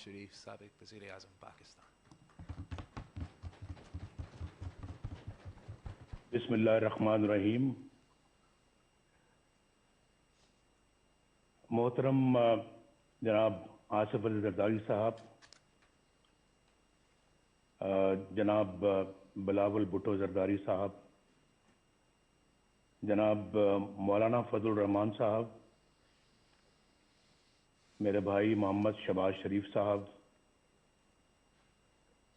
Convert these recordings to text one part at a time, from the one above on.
شریف سابق وزیر اعظم پاکستان۔ بسم اللہ الرحمن الرحیم۔ محترم جناب آصف علی زرداری صاحب، جناب بلاول بھٹو زرداری صاحب، جناب مولانا فضل الرحمان صاحب، میرے بھائی محمد شہباز شریف صاحب،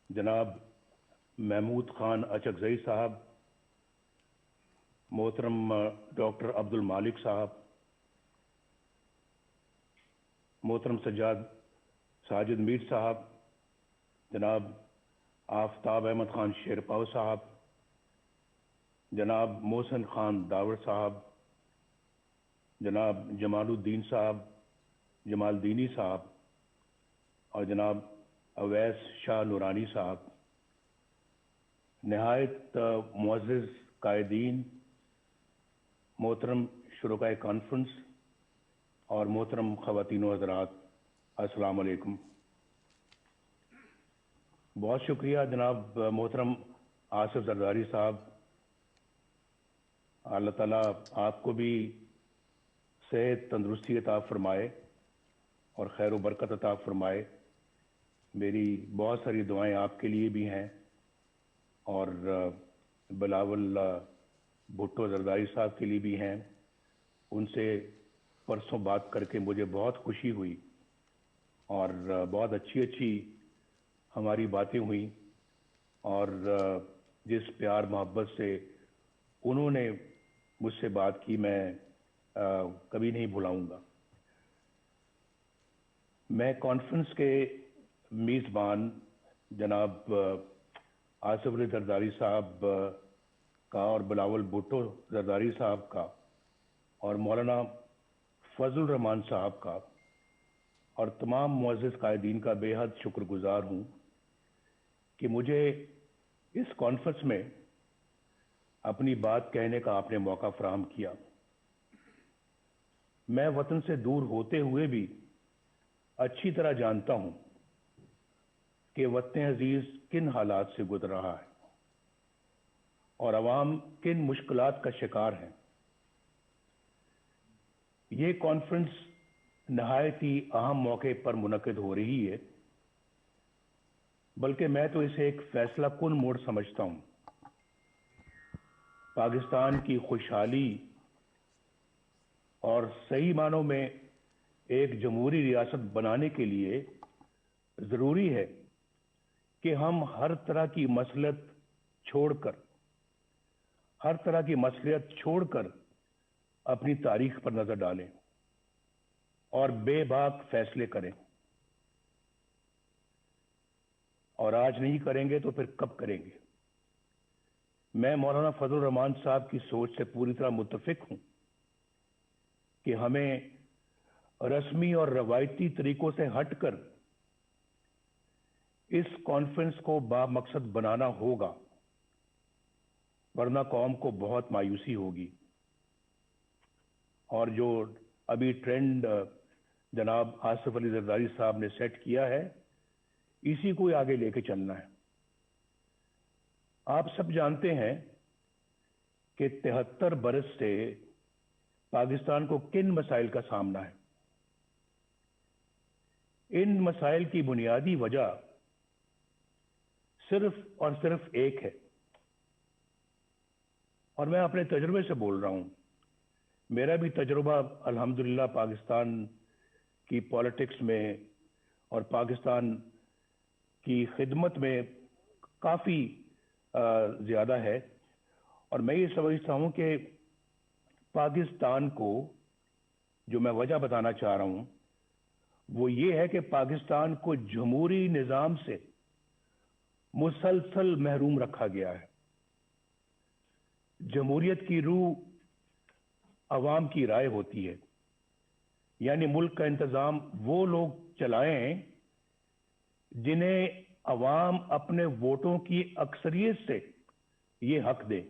جناب محمود خان اچکزئی صاحب، محترم ڈاکٹر عبد المالک صاحب، محترم ساجد میر صاحب، جناب آفتاب احمد خان شیرپاؤ صاحب، جناب محسن خان داور صاحب، جناب جمال الدین صاحب، جمال دینی صاحب، اور جناب اویس شاہ نورانی صاحب، نہایت معزز قائدین، محترم شرکائے کانفرنس اور محترم خواتین و حضرات، السلام علیکم۔ بہت شکریہ جناب محترم آصف زرداری صاحب، اللہ تعالیٰ آپ کو بھی صحت تندرستی عطا فرمائے اور خیر و برکت عطا فرمائے۔ میری بہت ساری دعائیں آپ کے لیے بھی ہیں اور بلاول بھٹو زرداری صاحب کے لیے بھی ہیں۔ ان سے پرسوں بات کر کے مجھے بہت خوشی ہوئی اور بہت اچھی ہماری باتیں ہوئیں، اور جس پیار محبت سے انہوں نے مجھ سے بات کی میں کبھی نہیں بھلاؤں گا۔ میں کانفرنس کے میزبان جناب آصف علی زرداری صاحب کا اور بلاول بھٹو زرداری صاحب کا اور مولانا فضل الرحمان صاحب کا اور تمام معزز قائدین کا بے حد شکر گزار ہوں کہ مجھے اس کانفرنس میں اپنی بات کہنے کا آپ نے موقع فراہم کیا۔ میں وطن سے دور ہوتے ہوئے بھی اچھی طرح جانتا ہوں کہ وطن عزیز کن حالات سے گزر رہا ہے اور عوام کن مشکلات کا شکار ہیں۔ یہ کانفرنس نہایت ہی اہم موقع پر منعقد ہو رہی ہے، بلکہ میں تو اسے ایک فیصلہ کن موڑ سمجھتا ہوں۔ پاکستان کی خوشحالی اور صحیح معنوں میں ایک جمہوری ریاست بنانے کے لیے ضروری ہے کہ ہم ہر طرح کی مصلحت چھوڑ کر اپنی تاریخ پر نظر ڈالیں اور بے باک فیصلے کریں، اور آج نہیں کریں گے تو پھر کب کریں گے؟ میں مولانا فضل الرحمان صاحب کی سوچ سے پوری طرح متفق ہوں کہ ہمیں رسمی اور روایتی طریقوں سے ہٹ کر اس کانفرنس کو بامقصد بنانا ہوگا، ورنہ قوم کو بہت مایوسی ہوگی۔ اور جو ابھی ٹرینڈ جناب آصف علی زرداری صاحب نے سیٹ کیا ہے، اسی کو آگے لے کے چلنا ہے۔ آپ سب جانتے ہیں کہ 73 برس سے پاکستان کو کن مسائل کا سامنا ہے۔ ان مسائل کی بنیادی وجہ صرف اور صرف ایک ہے، اور میں اپنے تجربے سے بول رہا ہوں۔ میرا بھی تجربہ الحمدللہ پاکستان کی پالیٹکس میں اور پاکستان کی خدمت میں کافی زیادہ ہے، اور میں یہ سمجھتا ہوں کہ پاکستان کو جو میں وجہ بتانا چاہ رہا ہوں وہ یہ ہے کہ پاکستان کو جمہوری نظام سے مسلسل محروم رکھا گیا ہے۔ جمہوریت کی روح عوام کی رائے ہوتی ہے، یعنی ملک کا انتظام وہ لوگ چلائیں جنہیں عوام اپنے ووٹوں کی اکثریت سے یہ حق دے،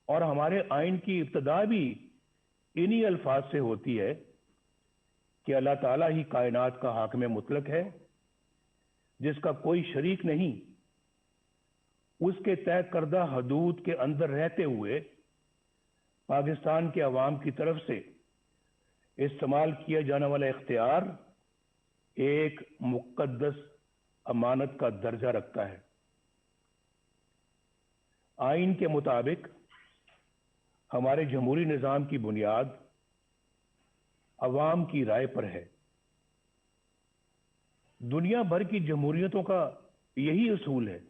اور ہمارے آئین کی ابتدا بھی انہی الفاظ سے ہوتی ہے کہ अल्लाह ताला ही कायनात का हाकिम मुतलक है, जिसका कोई शरीक नहीं, उसके तय करदा हदूद के अंदर रहते हुए पाकिस्तान के अवाम की तरफ से इस्तेमाल किया जाने वाला इख्तियार एक मुक़द्दस अमानत का दर्जा रखता है। आइन के मुताबिक हमारे जमहूरी निज़ाम की बुनियाद अवाम की राय पर है। दुनिया भर की जमहूरियतों का यही उसूल है।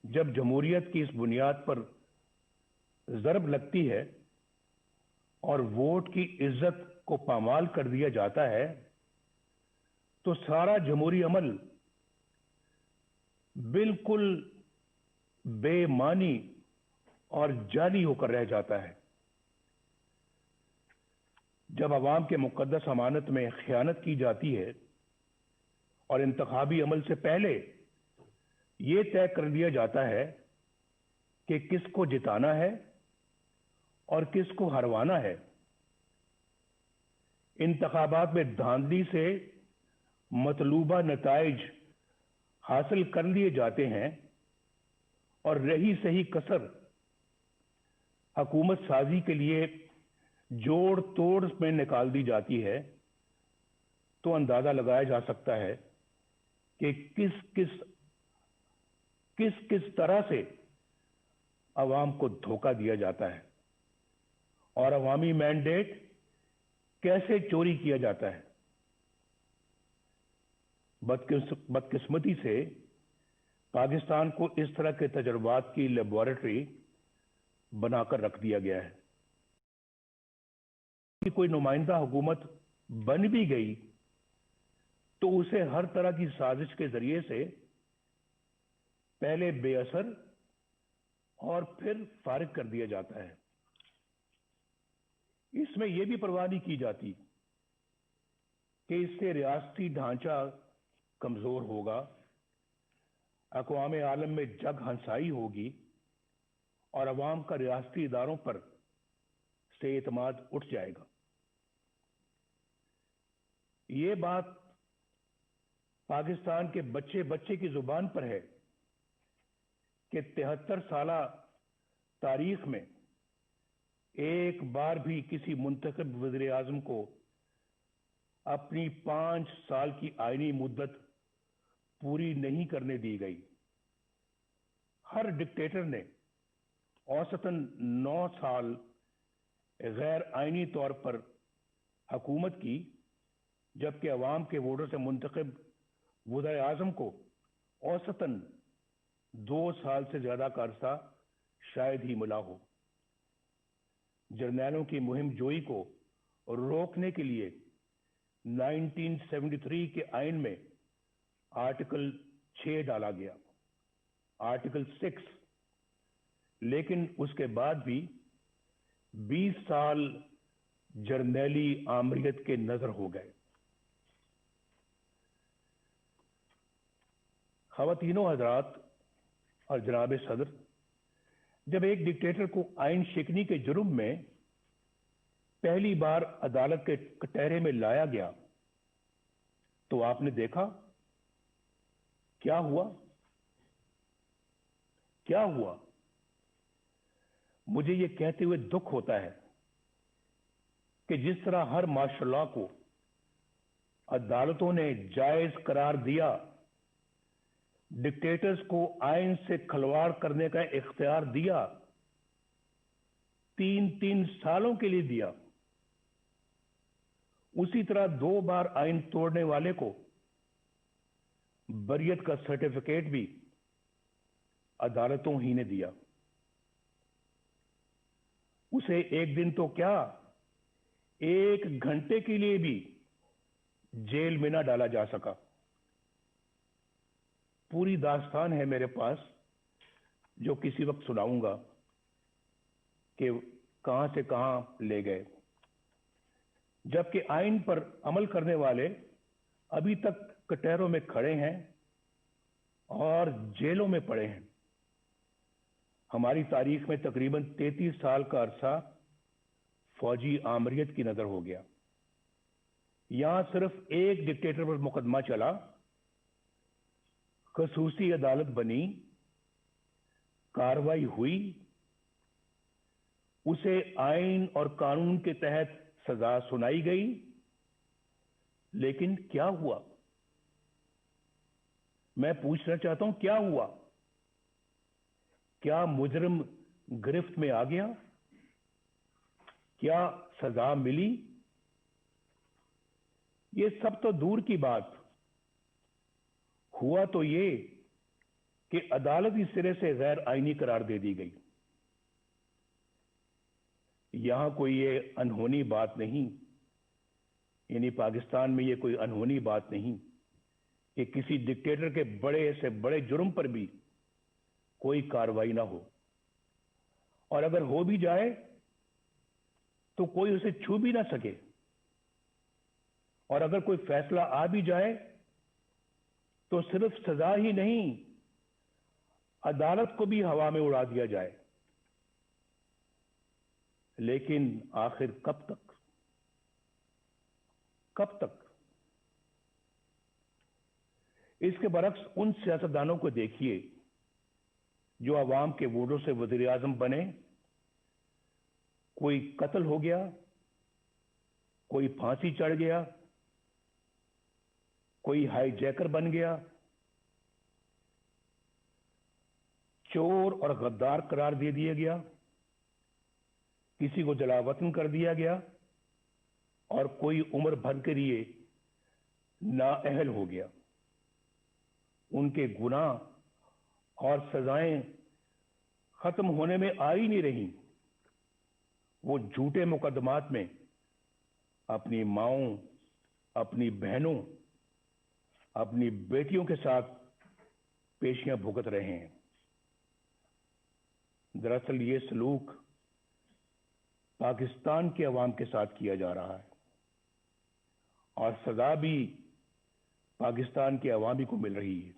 जब जमहूरियत की इस बुनियाद पर ज़रब लगती है और वोट की इज्जत को पामाल कर दिया जाता है, तो सारा जमहूरी अमल बिल्कुल बेमानी और जाली होकर रह जाता है। जब अवाम के मुक़द्दस अमानत में खयानत की जाती है और इंतखाबी अमल से पहले ये तय कर दिया जाता है कि किसको जिताना है और किसको हरवाना है, इंतखाबात में धांधली से मतलूबा नताइज हासिल कर लिए जाते हैं और रही सही कसर हुकूमत साजी के लिए जोड़ तोड़ में निकाल दी जाती है, तो अंदाजा लगाया जा सकता है कि किस तरह से अवाम को धोखा दिया जाता है और अवामी मैंडेट कैसे चोरी किया जाता है। बदकिस्मती से पाकिस्तान को इस तरह के तजुर्बात की लेबोरेटरी बनाकर रख दिया गया है कि कोई नुमाइंदा हुकूमत बन भी गई तो उसे हर तरह की साजिश के जरिए से पहले बेअसर और फिर फारिग कर दिया जाता है। इसमें यह भी परवाह नहीं की जाती कि इससे रियासती ढांचा कमजोर होगा, अक़वाम आलम में जग हंसाई होगी और अवाम का रियासती इदारों पर से एतमाद उठ जाएगा। ये बात पाकिस्तान के बच्चे बच्चे की जुबान पर है कि 73 साला तारीख में एक बार भी किसी मुंतखब वज़ीर आज़म को अपनी 5 साल की आईनी मुद्दत पूरी नहीं करने दी गई। हर डिक्टेटर ने औसतन 9 साल गैर आईनी तौर पर हुकूमत की, जबकि अवाम के वोटों से मुंतखब वज़ीर आज़म को औसतन 2 साल से ज्यादा का अरसा शायद ही मिला हो। जर्नैलों की मुहिम जोई को रोकने के लिए 1973 के आइन में आर्टिकल 6 डाला गया, आर्टिकल 6, लेकिन उसके बाद भी 20 साल जर्नैली आमरीत के नजर हो गए। ख़वातीनो हज़रात और जनाब सदर, जब एक डिक्टेटर को आइन शिकनी के जुर्म में पहली बार अदालत के कटहरे में लाया गया तो आपने देखा क्या हुआ। क्या हुआ? मुझे यह कहते हुए दुख होता है कि जिस तरह हर माशाअल्लाह को अदालतों ने जायज करार दिया, डिक्टेटर्स को आइन से खिलवाड़ करने का इख्तियार दिया, 3-3 सालों के लिए दिया, उसी तरह 2 बार आइन तोड़ने वाले को बरियत का सर्टिफिकेट भी अदालतों ही ने दिया। उसे एक दिन तो क्या, 1 घंटे के लिए भी जेल में ना डाला जा सका। पूरी दास्तान है मेरे पास जो किसी वक्त सुनाऊंगा कि कहां से कहां ले गए, जबकि आइन पर अमल करने वाले अभी तक कटहरों में खड़े हैं और जेलों में पड़े हैं। हमारी तारीख में तकरीबन 33 साल का अरसा फौजी आमरीत की नजर हो गया। यहां सिर्फ एक डिक्टेटर पर मुकदमा चला, खसूसी अदालत बनी, कार्रवाई हुई, उसे आइन और कानून के तहत सजा सुनाई गई, लेकिन क्या हुआ? मैं पूछना चाहता हूं, क्या हुआ? क्या मुजरिम गिरफ्त में आ गया? क्या सजा मिली? ये सब तो दूर की बात। हुआ तो ये कि अदालत इस सिरे से गैर आईनी करार दे दी गई। यहां कोई ये अनहोनी बात नहीं, यानी पाकिस्तान में ये कोई अनहोनी बात नहीं कि किसी डिक्टेटर के बड़े से बड़े जुर्म पर भी कोई कार्रवाई ना हो, और अगर हो भी जाए तो कोई उसे छू भी ना सके, और अगर कोई फैसला आ भी जाए तो सिर्फ सजा ही नहीं, अदालत को भी हवा में उड़ा दिया जाए। लेकिन आखिर कब तक? कब तक? इसके बरक्स उन सियासतदानों को देखिए जो अवाम के वोटों से वजीर आजम बने। कोई कत्ल हो गया, कोई फांसी चढ़ गया, कोई हाईजैकर बन गया, चोर और गद्दार करार दे दिया गया, किसी को जलावतन कर दिया गया, और कोई उम्र भर के लिए नाअहल हो गया। उनके गुनाह और सजाएं खत्म होने में आ ही नहीं रही। वो झूठे मुकदमात में अपनी माओं, अपनी बहनों, अपनी बेटियों के साथ पेशियां भुगत रहे हैं। दरअसल ये सलूक पाकिस्तान के अवाम के साथ किया जा रहा है, और सजा भी पाकिस्तान के अवामी को मिल रही है।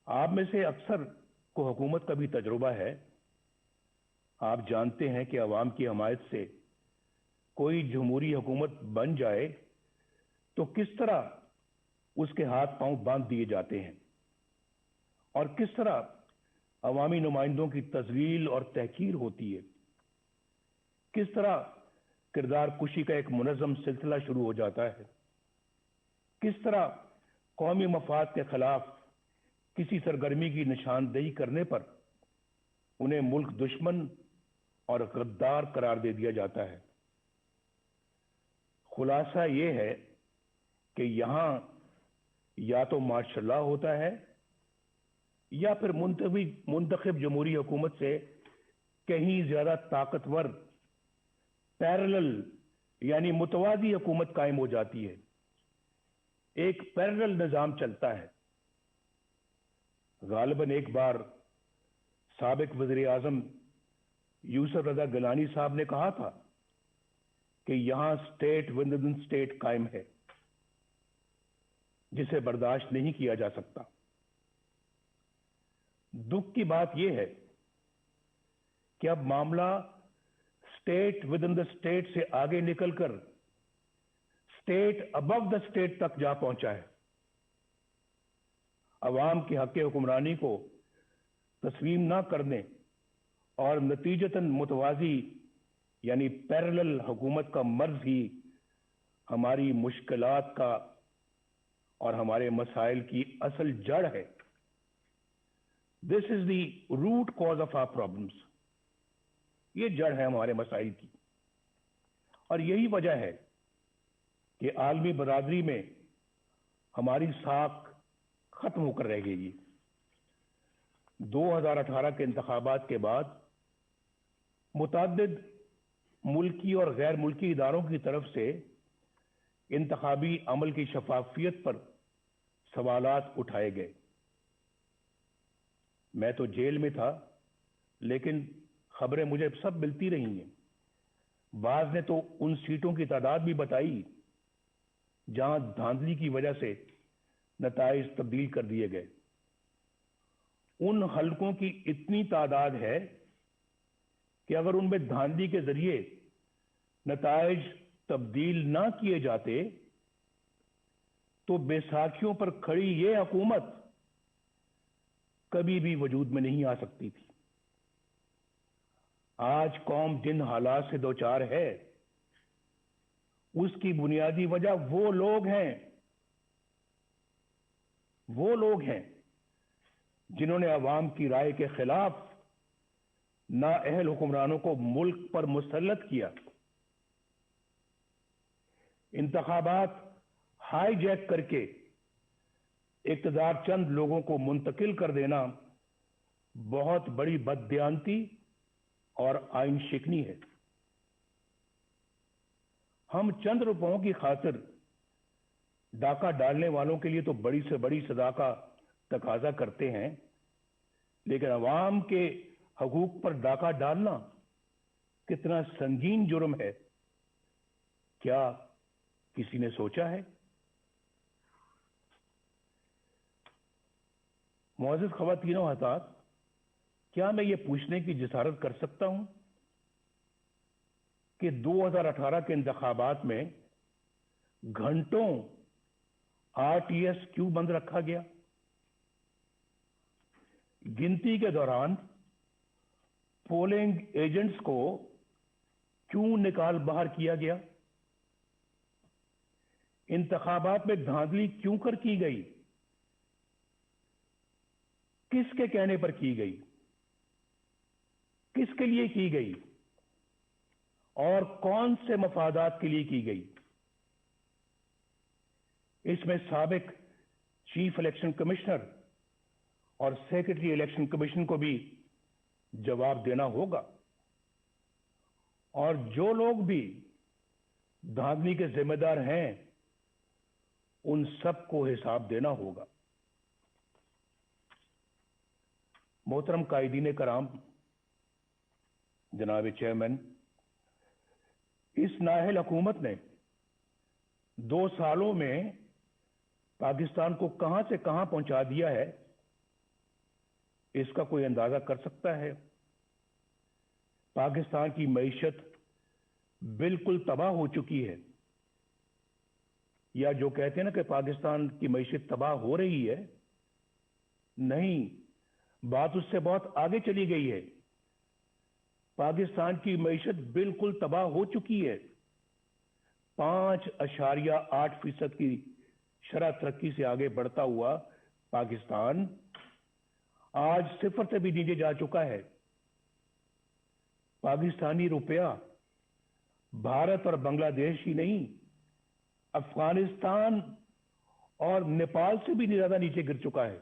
आप में से अक्सर को हुकूमत का भी तजुर्बा है। आप जानते हैं कि अवाम की हमायत से कोई जमहूरी हुकूमत बन जाए तो किस तरह उसके हाथ पांव बांध दिए जाते हैं, और किस तरह अवामी नुमाइंदों की तजलील और तहकीर होती है। किस तरह किरदार कुशी का एक मुनज़्ज़म सिलसिला शुरू हो जाता है। किस तरह कौमी मफाद के खिलाफ किसी सरगर्मी की निशानदेही करने पर उन्हें मुल्क दुश्मन और गद्दार करार दे दिया जाता है। खुलासा ये है कि यहां या तो मार्शल होता है या फिर मुंतखब जमहूरी हुकूमत से कहीं ज्यादा ताकतवर पैरेलल यानी मुतवादी हुकूमत कायम हो जाती है। एक पैरेलल निजाम चलता है। गालिबन एक बार साबिक वज़ीर आज़म यूसुफ रज़ा गिलानी साहब ने कहा था कि यहां स्टेट विद इन स्टेट कायम है, जिसे बर्दाश्त नहीं किया जा सकता। दुख की बात यह है कि अब मामला state with in the state से आगे निकलकर स्टेट अबव द स्टेट तक जा पहुंचा है। अवाम के हक हुक्मरानी को तस्लीम ना करने और नतीजतन मुतवाजी यानी पैरेलल हुकूमत का मर्ज ही हमारी मुश्किलात का और हमारे मसाइल की असल जड़ है। This is the root cause of our problems. ये जड़ है हमारे मसाइल की, और यही वजह है कि आलमी बरादरी में हमारी साख खत्म होकर रह गई। 2018 के इंतखाबात के बाद मुतअद्दिद मुल्की और गैर मुल्की इदारों की तरफ से इंतखाबी अमल की शफाफियत पर सवालात उठाए गए। मैं तो जेल में था, लेकिन खबरें मुझे सब मिलती रही हैं। बाज ने तो उन सीटों की तादाद भी बताई जहां धांधली की वजह से नताइज तब्दील कर दिए गए। उन हलकों की इतनी तादाद है कि अगर उनमें धांधली के जरिए नताइज तब्दील ना किए जाते तो बैसाखियों पर खड़ी ये हुकूमत कभी भी वजूद में नहीं आ सकती थी। आज कौम जिन हालात से दो चार है, उसकी बुनियादी वजह वो लोग हैं जिन्होंने अवाम की राय के खिलाफ नाअहल हुक्मरानों को मुल्क पर मुसल्लत किया। इंतखाबात हाईजैक करके इक़्तिदार चंद लोगों को मुंतकिल कर देना बहुत बड़ी बददियानती और आइन शिकनी है। हम चंद रुपयों की खातिर डाका डालने वालों के लिए तो बड़ी से बड़ी सजा का तकाजा करते हैं, लेकिन अवाम के हकूक पर डाका डालना कितना संगीन जुर्म है, क्या किसी ने सोचा है? मुअज़्ज़िज़ ख़वातीन व हज़रात, क्या मैं ये पूछने की जिसारत कर सकता हूं कि 2018 के इंतखाबात में घंटों आरटीएस क्यों बंद रखा गया? गिनती के दौरान पोलिंग एजेंट्स को क्यों निकाल बाहर किया गया? इंतखाबात में धांधली क्यों कर की गई? किसके कहने पर की गई? किसके लिए की गई और कौन से मफादात के लिए की गई? इसमें साबिक चीफ इलेक्शन कमिश्नर और सेक्रेटरी इलेक्शन कमीशन को भी जवाब देना होगा, और जो लोग भी धांधली के जिम्मेदार हैं उन सबको हिसाब देना होगा। मोहतरम कायदीन कराम, जनाब चेयरमैन, इस नाअहल हुकूमत ने 2 सालों में पाकिस्तान को कहां से कहां पहुंचा दिया है, इसका कोई अंदाजा कर सकता है? पाकिस्तान की मईशत बिल्कुल तबाह हो चुकी है, या जो कहते हैं ना कि पाकिस्तान की मईशत तबाह हो रही है, नहीं, बात उससे बहुत आगे चली गई है। पाकिस्तान की मईशत बिल्कुल तबाह हो चुकी है। 5.8% की शरह तरक्की से आगे बढ़ता हुआ पाकिस्तान आज 0 से भी नीचे जा चुका है। पाकिस्तानी रुपया भारत और बांग्लादेश ही नहीं, अफगानिस्तान और नेपाल से भी ज्यादा नीचे गिर चुका है।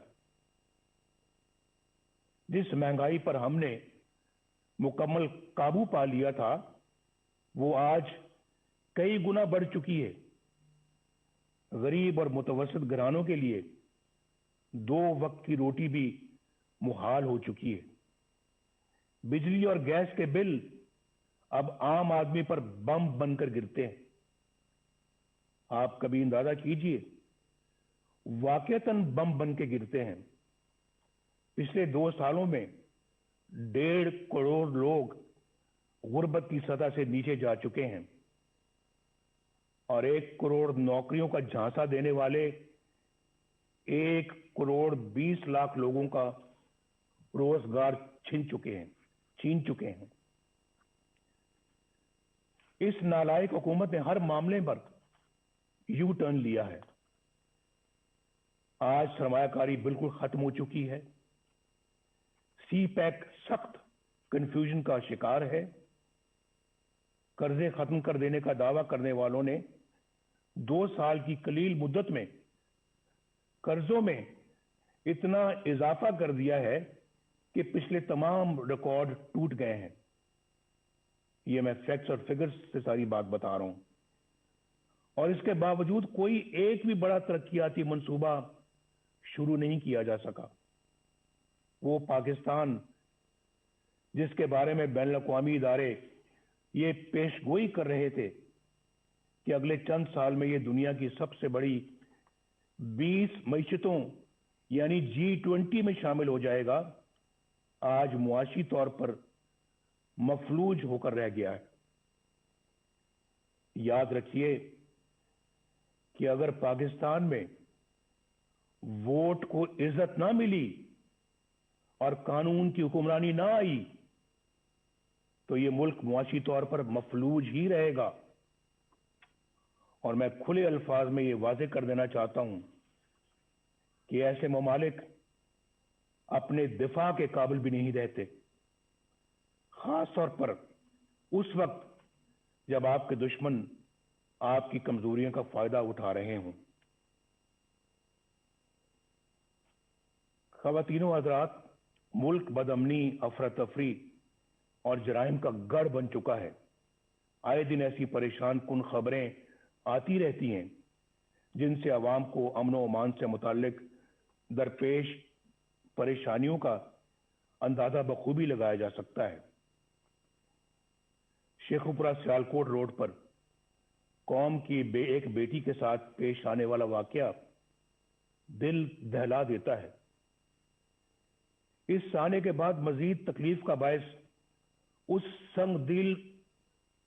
जिस महंगाई पर हमने मुकम्मल काबू पा लिया था, वो आज कई गुना बढ़ चुकी है। गरीब और मुतवस्सित घरानों के लिए 2 वक्त की रोटी भी मुहाल हो चुकी है। बिजली और गैस के बिल अब आम आदमी पर बम बनकर गिरते हैं। आप कभी अंदाजा कीजिए, वाकईतन बम बन के गिरते हैं। पिछले 2 सालों में 1.5 करोड़ लोग गुर्बत की सतह से नीचे जा चुके हैं, और 1 करोड़ नौकरियों का झांसा देने वाले 1 करोड़ 20 लाख लोगों का रोजगार छीन चुके हैं। इस नालायक हुकूमत ने हर मामले पर यू टर्न लिया है। आज सरमायाकारी बिल्कुल खत्म हो चुकी है। सीपैक सख्त कंफ्यूजन का शिकार है। कर्जे खत्म कर देने का दावा करने वालों ने 2 साल की कलील मुद्दत में कर्जों में इतना इजाफा कर दिया है कि पिछले तमाम रिकॉर्ड टूट गए हैं। ये मैं फैक्ट्स और फिगर्स से सारी बात बता रहा हूं। और इसके बावजूद कोई एक भी बड़ा तरक्याती मंसूबा शुरू नहीं किया जा सका। वो पाकिस्तान जिसके बारे में बैनुल अक़वामी इदारे ये पेशगोई कर रहे थे कि अगले चंद साल में ये दुनिया की सबसे बड़ी 20 मईशतों यानी G20 में शामिल हो जाएगा, आज मुआशी तौर पर मफलूज होकर रह गया है। याद रखिए कि अगर पाकिस्तान में वोट को इज्जत ना मिली और कानून की हुक्मरानी ना आई तो ये मुल्क मुआशी तौर पर मफलूज ही रहेगा। और मैं खुले अल्फाज में ये वाज़ेह कर देना चाहता हूं कि ऐसे ममालिक अपने दिफा के काबिल भी नहीं रहते, खास तौर पर उस वक्त जब आपके दुश्मन आपकी कमजोरियों का फायदा उठा रहे हों। ख़वातीनो हज़रात, मुल्क बदअमनी, अफरा तफरी और जराइम का गढ़ बन चुका है। आए दिन ऐसी परेशान कुन खबरें आती रहती हैं जिनसे अवाम को अमन व अमान से मुताल्लिक दरपेश परेशानियों का अंदाजा बखूबी लगाया जा सकता है। शेखुपुरा सियालकोट रोड पर कौम की एक बेटी के साथ पेश आने वाला वाकया दिल दहला देता है। इस आने के बाद मजीद तकलीफ का बायस उस संगदिल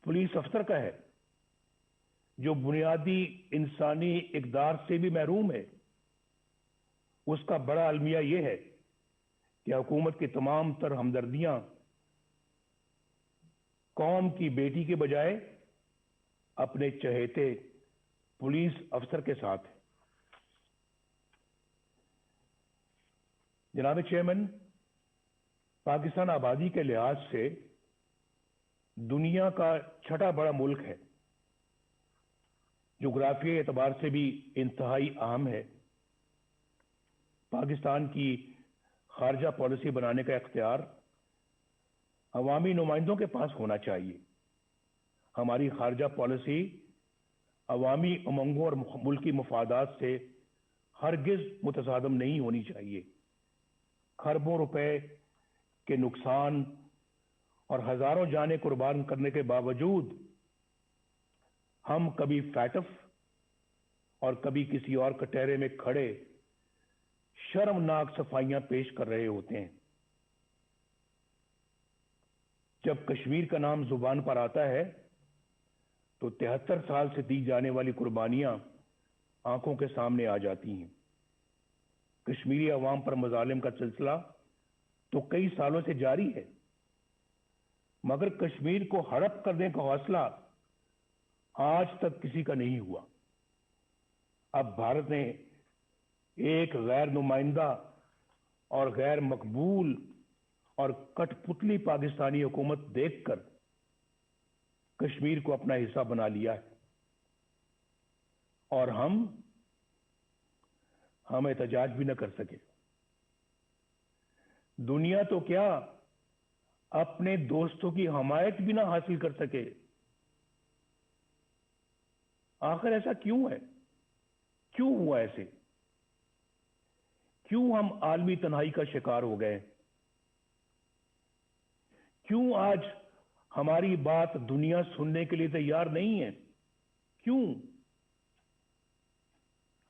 पुलिस अफसर का है जो बुनियादी इंसानी इकदार से भी महरूम है। उसका बड़ा अलमिया यह है कि हुकूमत की तमाम तर हमदर्दियां कौम की बेटी के बजाय अपने चहेते पुलिस अफसर के साथ है। जनाब चेयरमैन, पाकिस्तान आबादी के लिहाज से दुनिया का छठा बड़ा मुल्क है, जोग्राफियाई एतबार से भी इंतहाई अहम है। पाकिस्तान की खारजा पॉलिसी बनाने का इख्तियार अवामी नुमाइंदों के पास होना चाहिए। हमारी खारजा पॉलिसी अवामी उमंगों और मुल्की मफादात से हरगिज मुतसादम नहीं होनी चाहिए। खरबों रुपए के नुकसान और हजारों जानें कुर्बान करने के बावजूद हम कभी फैटफ और कभी किसी और कटहरे में खड़े शर्मनाक सफाइयां पेश कर रहे होते हैं। जब कश्मीर का नाम जुबान पर आता है तो 73 साल से दी जाने वाली कुर्बानियां आंखों के सामने आ जाती हैं। कश्मीरी अवाम पर मजालिम का सिलसिला तो कई सालों से जारी है, मगर कश्मीर को हड़प करने का हौसला आज तक किसी का नहीं हुआ। अब भारत ने एक गैर नुमाइंदा और गैर मकबूल और कठपुतली पाकिस्तानी हुकूमत देखकर कश्मीर को अपना हिस्सा बना लिया है और हम एहतजाज भी न कर सके। दुनिया तो क्या, अपने दोस्तों की हमायत भी ना हासिल कर सके। आखिर ऐसा क्यों है? क्यों हुआ ऐसे? क्यों हम आलमी तन्हाई का शिकार हो गए? क्यों आज हमारी बात दुनिया सुनने के लिए तैयार नहीं है? क्यों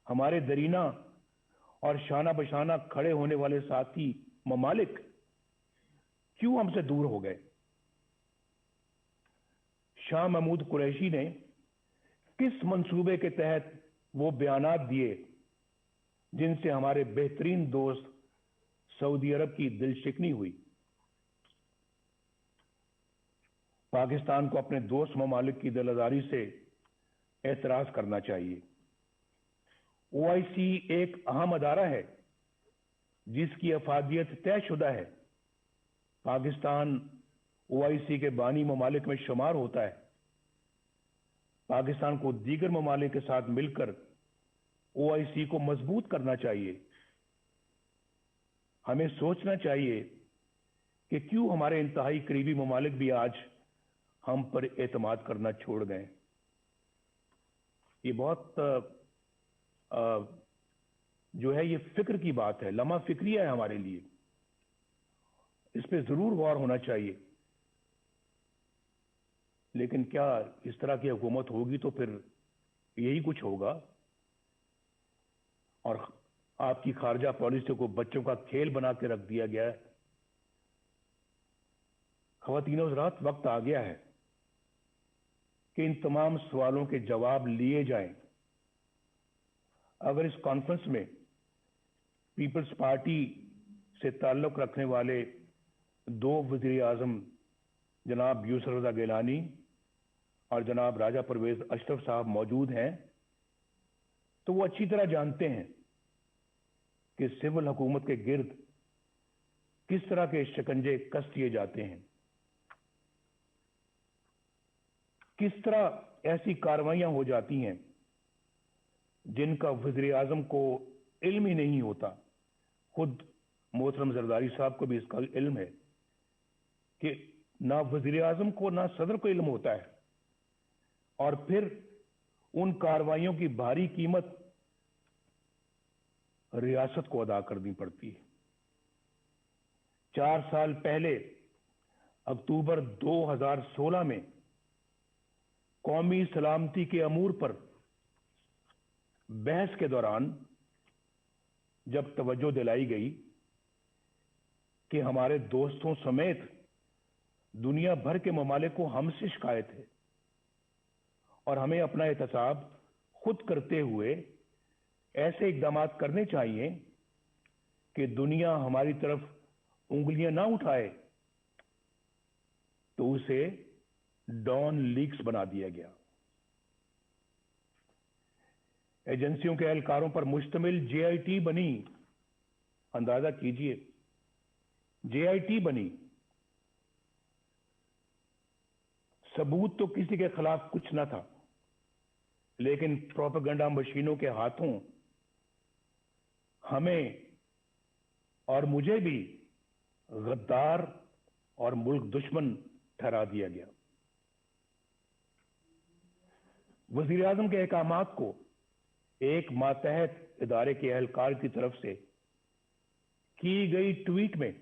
हमारे दरीना और शाना बशाना खड़े होने वाले साथी ममालिक क्यों हमसे दूर हो गए? शाह महमूद कुरैशी ने किस मंसूबे के तहत वो बयानात दिए जिनसे हमारे बेहतरीन दोस्त सऊदी अरब की दिलशिकनी हुई? पाकिस्तान को अपने दोस्त ममालिक की दिलदारी से एतराज करना चाहिए। ओआईसी एक अहम अदारा है जिसकी अफादियत तयशुदा है। पाकिस्तान ओआईसी के बानी ममालिक में शुमार होता है। पाकिस्तान को दीगर ममालिक के साथ मिलकर ओआईसी को मजबूत करना चाहिए। हमें सोचना चाहिए कि क्यों हमारे इंतहाई करीबी ममालिक भी आज हम पर एतमाद करना छोड़ गए। ये बहुत जो है ये फिक्र की बात है, लम्हा फिक्रिया है हमारे लिए। इस पे जरूर गौर होना चाहिए। लेकिन क्या इस तरह की हुकूमत होगी तो फिर यही कुछ होगा और आपकी खारजा पॉलिसी को बच्चों का खेल बना के रख दिया गया है। ख़वातीन हज़रात, वक्त आ गया है कि इन तमाम सवालों के जवाब लिए जाएं। अगर इस कॉन्फ्रेंस में पीपल्स पार्टी से ताल्लुक रखने वाले दो वज़ीर आज़म जनाब यूसुफ रज़ा गिलानी और जनाब राजा परवेज अशरफ साहब मौजूद हैं, तो वो अच्छी तरह जानते हैं कि सिविल हुकूमत के गिर्द किस तरह के शिकंजे कस दिए जाते हैं, किस तरह ऐसी कार्रवाइयां हो जाती हैं जिनका वज़ीर आज़म को इल्म ही नहीं होता। खुद मोहतरम जरदारी साहब को भी इसका इल्म है कि ना वज़ीर आज़म को ना सदर को इल्म होता है, और फिर उन कार्रवाइयों की भारी कीमत रियासत को अदा करनी पड़ती है। 4 साल पहले अक्टूबर 2016 में कौमी सलामती के अमूर पर बहस के दौरान जब तवज्जो दिलाई गई कि हमारे दोस्तों समेत दुनिया भर के ममालिक को हमसे शिकायत है और हमें अपना एहतसाब खुद करते हुए ऐसे इकदाम करने चाहिए कि दुनिया हमारी तरफ उंगलियां ना उठाए, तो उसे डॉन लीक्स बना दिया गया। एजेंसियों के एहलकारों पर मुश्तमिल जेआईटी बनी। अंदाजा कीजिए, जेआईटी बनी। सबूत तो किसी के खिलाफ कुछ ना था, लेकिन प्रोपेगेंडा मशीनों के हाथों हमें और मुझे भी गद्दार और मुल्क दुश्मन ठहरा दिया गया। वज़ीर आज़म के अहकामात को एक मातहत इदारे के एहलकार की तरफ से की गई ट्वीट में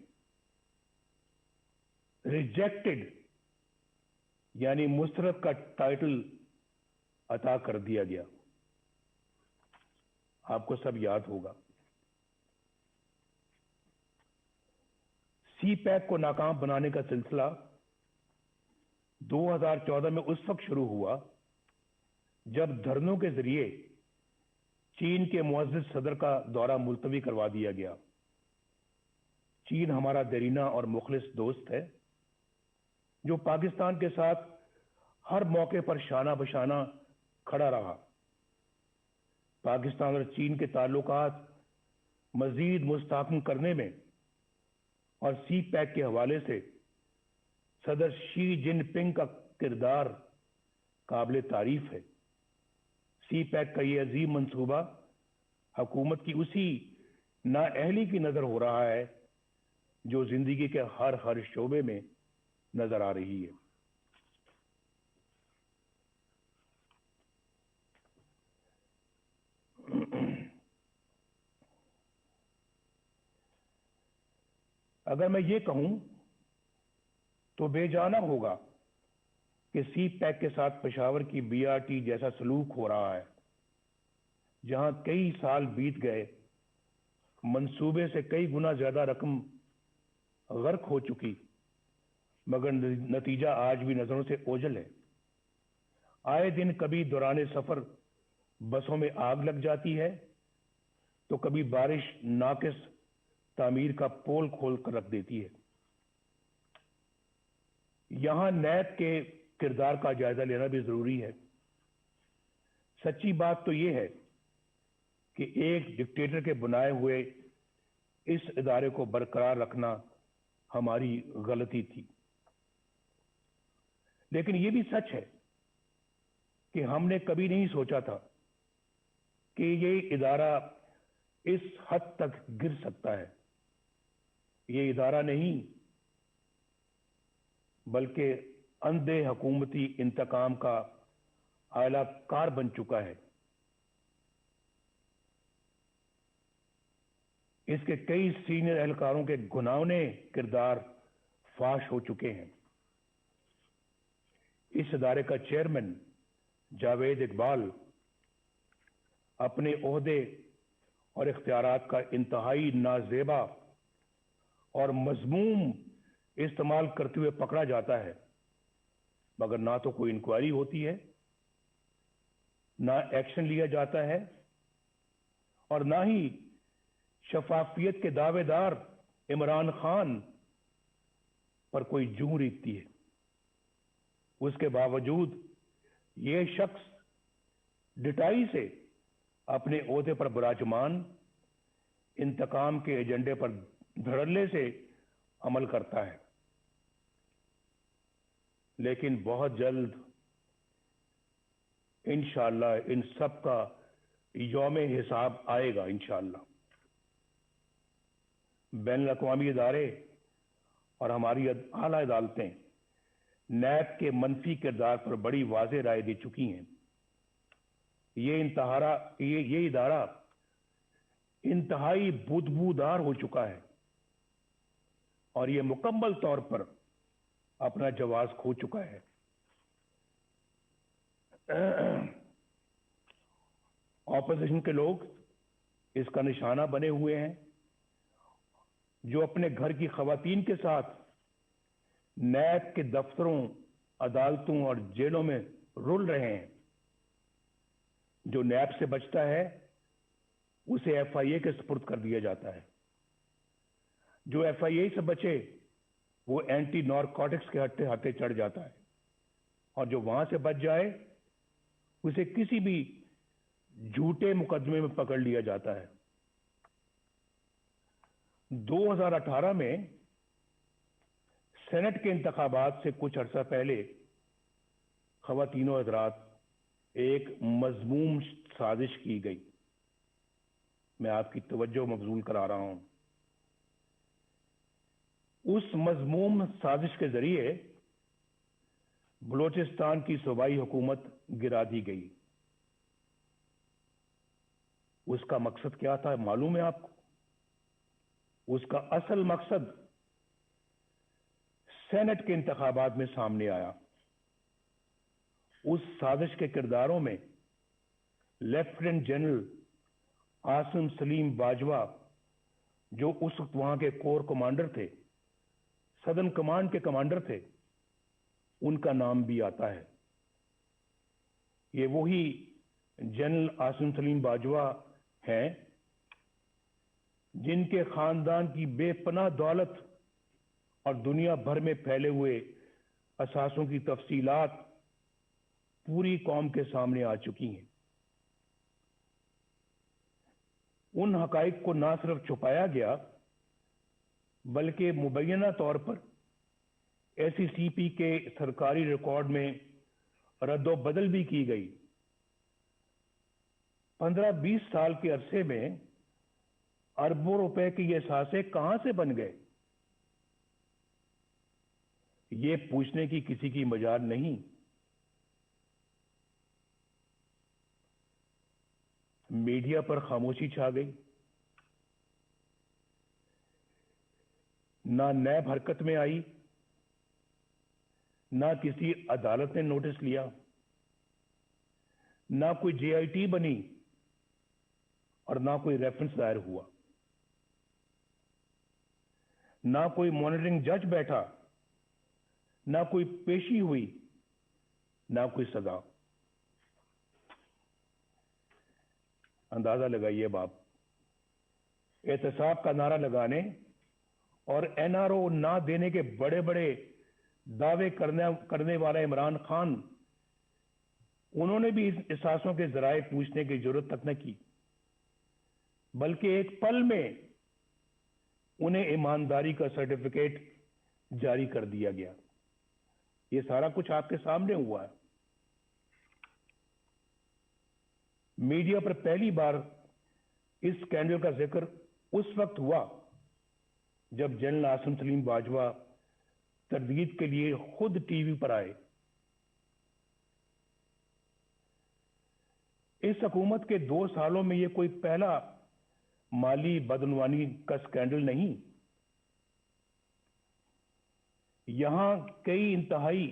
रिजेक्टेड यानी मुस्तरद का टाइटल अता कर दिया गया। आपको सब याद होगा। सी पैक को नाकाम बनाने का सिलसिला 2014 में उस वक्त शुरू हुआ जब धरनों के जरिए चीन के मुअज़्ज़िज़ सदर का दौरा मुलतवी करवा दिया गया। चीन हमारा देरीना और मुखलिस दोस्त है, जो पाकिस्तान के साथ हर मौके पर शाना बशाना खड़ा रहा। पाकिस्तान और चीन के ताल्लुकात मजीद मुस्तहकम करने में और सी पैक के हवाले से सदर शी जिनपिंग का किरदार काबिल तारीफ है। सी पैक का ये अजीम मंसूबा हुकूमत की उसी नाअहली की नजर हो रहा है जो जिंदगी के हर शोबे में नजर आ रही है। अगर मैं ये कहूं तो बेजाना होगा कि सी पैक के साथ पेशावर की बीआरटी जैसा सलूक हो रहा है, जहां कई साल बीत गए, मंसूबे से कई गुना ज्यादा रकम गर्क हो चुकी, मगर नतीजा आज भी नजरों से ओझल है। आए दिन कभी दौरान सफर बसों में आग लग जाती है, तो कभी बारिश नाकिस तामीर का पोल खोल कर रख देती है। यहां नैब के किरदार का जायजा लेना भी जरूरी है। सच्ची बात तो यह है कि एक डिक्टेटर के बनाए हुए इस इदारे को बरकरार रखना हमारी गलती थी, लेकिन यह भी सच है कि हमने कभी नहीं सोचा था कि ये इदारा इस हद तक गिर सकता है। ये इदारा नहीं, बल्कि अंधे हुकूमती इंतकाम का आला कार बन चुका है। इसके कई सीनियर एहलकारों के घुनावने किरदार फाश हो चुके हैं। इस इदारे का चेयरमैन जावेद इकबाल अपने ओहदे और इख्तियारात का इंतहाई नाजेबा और मजमूम इस्तेमाल करते हुए पकड़ा जाता है। मगर ना तो कोई इंक्वायरी होती है, ना एक्शन लिया जाता है, और ना ही शफाफियत के दावेदार इमरान खान पर कोई जूं रीतती है। उसके बावजूद ये शख्स डिटाई से अपने ओहदे पर विराजमान इंतकाम के एजेंडे पर धड़ल्ले से अमल करता है। लेकिन बहुत जल्द इंशाअल्लाह इन सब का यौम हिसाब आएगा इंशाअल्लाह। बैनुल अक़वामी इदारे और हमारी आला अदालतें नैब के मनफी किरदार पर बड़ी वाज़ेह राय दे चुकी हैं। ये इदारा इंतहाई बुदबूदार हो चुका है और ये मुकम्मल तौर पर अपना जवाब खो चुका है। ऑपोजिशन के लोग इसका निशाना बने हुए हैं, जो अपने घर की खवातीन के साथ नैब के दफ्तरों, अदालतों और जेलों में रुल रहे हैं। जो नैब से बचता है उसे FIA के सुपुर्द कर दिया जाता है। जो FIA से बचे वो एंटी नारकोटिक्स के हत्थे चढ़ जाता है, और जो वहां से बच जाए उसे किसी भी झूठे मुकदमे में पकड़ लिया जाता है। 2018 में सेनेट के इंतखाबात से कुछ अरसा पहले ख़वातीनो हज़रात एक मज़मूम साजिश की गई। मैं आपकी तवज्जो मबजूल करा रहा हूं। उस मज़मूम साजिश के जरिए बलोचिस्तान की सूबाई हुकूमत गिरा दी गई। उसका मकसद क्या था मालूम है आपको? उसका असल मकसद सेनेट के इंतखाबात में सामने आया। उस साजिश के किरदारों में लेफ्टिनेंट जनरल आसिम सलीम बाजवा, जो उस वक्त वहां के कोर कमांडर थे, सदर्न कमांड के कमांडर थे, उनका नाम भी आता है। ये वही जनरल आसिम सलीम बाजवा हैं जिनके खानदान की बेपनाह दौलत और दुनिया भर में फैले हुए असासों की तफसीलात पूरी कौम के सामने आ चुकी हैं। उन हकाइक को ना सिर्फ छुपाया गया बल्कि मुबैना तौर पर SCCP के सरकारी रिकॉर्ड में रद्दो-बदल भी की गई। 15-20 साल के अरसे में अरबों रुपए के ये सासे कहां से बन गए, ये पूछने की किसी की मजाल नहीं। मीडिया पर खामोशी छा गई। ना नैब हरकत में आई, ना किसी अदालत ने नोटिस लिया, ना कोई JIT बनी और ना कोई रेफरेंस दायर हुआ, ना कोई मॉनिटरिंग जज बैठा, ना कोई पेशी हुई, ना कोई सजा। अंदाजा लगाइए बाप, एहतसाब का नारा लगाने और NRO ना देने के बड़े बड़े दावे करने वाला इमरान खान, उन्होंने भी इस एहसासों के जराए पूछने की जरूरत तक न की, बल्कि एक पल में उन्हें ईमानदारी का सर्टिफिकेट जारी कर दिया गया। ये सारा कुछ आपके सामने हुआ है। मीडिया पर पहली बार इस स्कैंडल का जिक्र उस वक्त हुआ जब जनरल आसिम सलीम बाजवा तरदीद के लिए खुद टीवी पर आए। इस हुकूमत के 2 सालों में यह कोई पहला माली बदनवानी का स्कैंडल नहीं। यहां कई इंतहाई